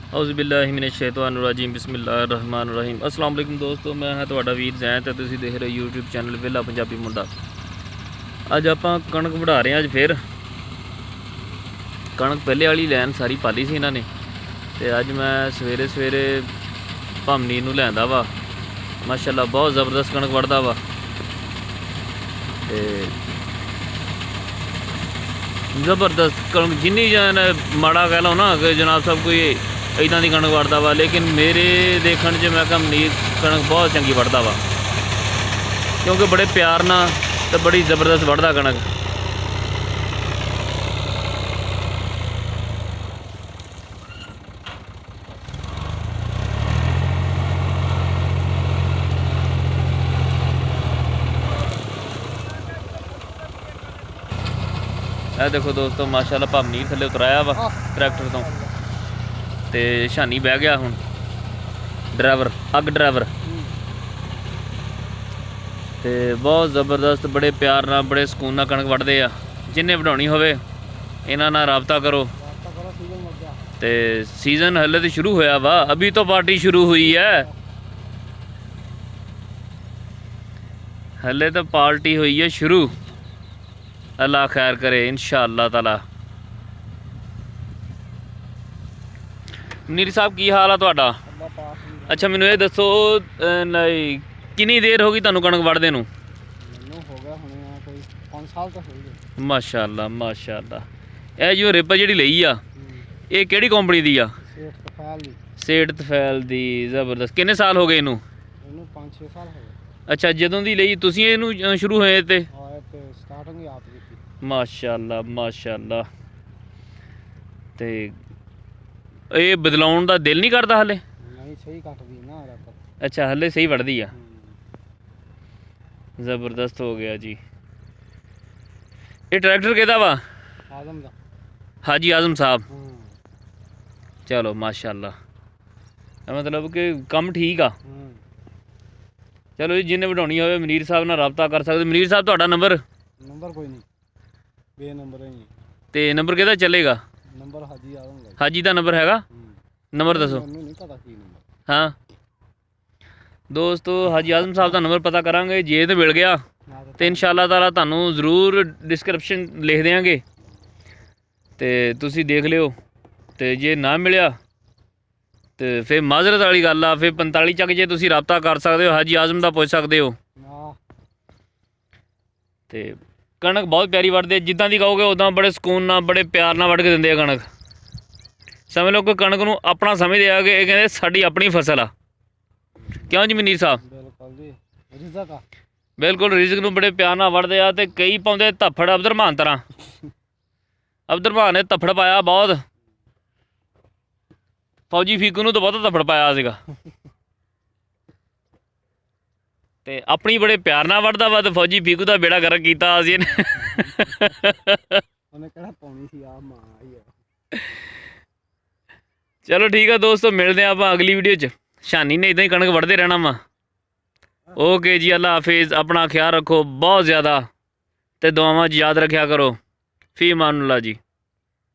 औज़ुबिल्लाहिमिनश्शैतानिर्रजीम बिस्मिल्लाहिर्रहमानिर्रहीम। अस्सलाम वालेकुम दोस्तों, मैं है ਤੁਹਾਡਾ ਵੀਰ ਜ਼ੈਨ ਤੇ ਤੁਸੀਂ ਦੇਖ ਰਹੇ YouTube ਚੈਨਲ ਵਿਹਲਾ ਪੰਜਾਬੀ ਮੁੰਡਾ। ਅੱਜ ਆਪਾਂ ਕਣਕ ਵਢਾ ਰਹੇ ਹਾਂ। ਅੱਜ ਫਿਰ ਕਣਕ ਪਹਿਲੇ ਵਾਲੀ ਲਾਈਨ ਸਾਰੀ ਪਾਲੀ ਸੀ ਇਹਨਾਂ ਨੇ, ਤੇ ਅੱਜ ਮੈਂ ਸਵੇਰੇ ਭਾਮਨੀ ਨੂੰ ਲੈਂਦਾ ਵਾ। ਮਾਸ਼ਾਅੱਲਾ ਬਹੁਤ ਜ਼ਬਰਦਸਤ ਕਣਕ ਵੜਦਾ ਵਾ, ਤੇ ਜ਼ਬਰਦਸਤ ਕਣਕ ਜਿੰਨੀ ਜਾਨ ਮਾੜਾ ਕਹਿ ਲਓ ਨਾ ਕਿ ਜਨਾਬ ਸਭ ਕੋਈ इदा की कणक वढ़ता वा, लेकिन मेरे देखने च मैं कहा मनीर कणक बहुत चंगी वढ़ता वा, क्योंकि बड़े प्यार ना तो बड़ी ज़बरदस्त वढ़ता कणक। ए देखो दोस्तों, माशाल्लाह भामनीर थले उतराया वा ट्रैक्टर तो, ਤੇ ਸ਼ਾਨੀ ਬਹਿ ਗਿਆ ਹੁਣ ਡਰਾਈਵਰ ड्राइवर ਤੇ ਬਹੁਤ ਜ਼ਬਰਦਸਤ ਬੜੇ ਪਿਆਰ ਨਾਲ ਬੜੇ ਸਕੂਨ ਨਾਲ ਕਣਕ ਵੱਢਦੇ ਆ। ਜਿੰਨੇ ਵਢਾਉਣੀ ਹੋਵੇ ਇਹਨਾਂ ਨਾਲ ਰਾਬਤਾ ਕਰੋ। ਤੇ ਸੀਜ਼ਨ ਹਲੇ ਤੇ ਸ਼ੁਰੂ ਹੋਇਆ ਵਾ, ਅਭੀ ਤੋਂ ਪਾਰਟੀ ਸ਼ੁਰੂ हुई है, हले तो पार्टी हुई है शुरू। अल्लाह खैर करे इंशाअल्लाह ताला। नीर साहब की हाल है तुहाडा? अच्छा मैनू ये दसो, कितनी देर होगी तुहानू कणक वढ़दे नू? माशाअल्लाह माशाअल्लाह। यह जो रिप जी लई आ, ये किहड़ी कंपनी दी आ? सेठ तफैल दी। जबरदस्त। कितने साल हो गए इनू? 5-6 साल हो गए। अच्छा, जदों दी लई तुसीं इनू शुरू होए ते? माशाअल्लाह माशाअल्लाह। ते ये बदलाउण दा दिल नहीं करता हले? नहीं, सही कटदी ना। अच्छा, हले सही वढ़दी आ। जबरदस्त हो गया जी। ये ट्रैक्टर किहदा वा? आजम दा। हाजी आजम साहब। चलो माशाअल्लाह, मतलब कि कम ठीक आ। चलो जी, जिन्हें वढाउणी होवे मनीर साहब नाल राबता कर सकदे। मनीर साहब तुहाडा नंबर? नंबर कोई नहीं, बेनंबर है। ते नंबर किहदा चलेगा? नंबर हाजी आजम दा। हाजी दा नंबर हैगा? नंबर दसो। हाँ दोस्तों, हाजी आजम साहब का नंबर पता करांगे। जे तो मिल गया तो इंशाअल्लाह ताला तुहानू जरूर डिस्क्रिप्शन लिख देंगे, तो तुसी देख लियो। तो जे ना मिलिया तो फिर माजरत वाली गल आ, फिर 45 चक जे तुसी राबता कर सकते हो, हाजी आजम का पुछ सकते हो। तो कणक बहुत प्यारी वढ़दे, जिद्दां दी कहोगे उदां बड़े सुकून नाल बड़े प्यार नाल वढ़ के दिंदे आ कणक। समझ लो कि कणक नूं अपना समझदे आ कि कहंदे साडी अपनी फसल आ। क्यों जी मनीर साहब? बिल्कुल रिज़क नूं बड़े प्यार नाल वढ़दे आ। ते कई पाउंदे धफ्फड़ अब्दुल रहमान तरह। अब्दुल रहमान ने धफ्फड़ पाया बहुत, फौजी फीकू नूं तो बहुत धफ्फड़ पाया सीगा। ते अपनी बड़े प्यार नाल वढ़दा वा, ते फौजी फीकू दा बेड़ा गर्क कीता असीं उहने किहड़ा पाउणी सी आ मां। चलो ठीक है दोस्तों, मिलते हैं आप अगली वीडियो च। शानी ने इदा ही कणक वढ़ते रहना वा। ओके जी, अल्लाह हाफिज़। अपना ख्याल रखो बहुत ज़्यादा, तो दुआवां याद रखा करो। फी अमानुल्लाह जी।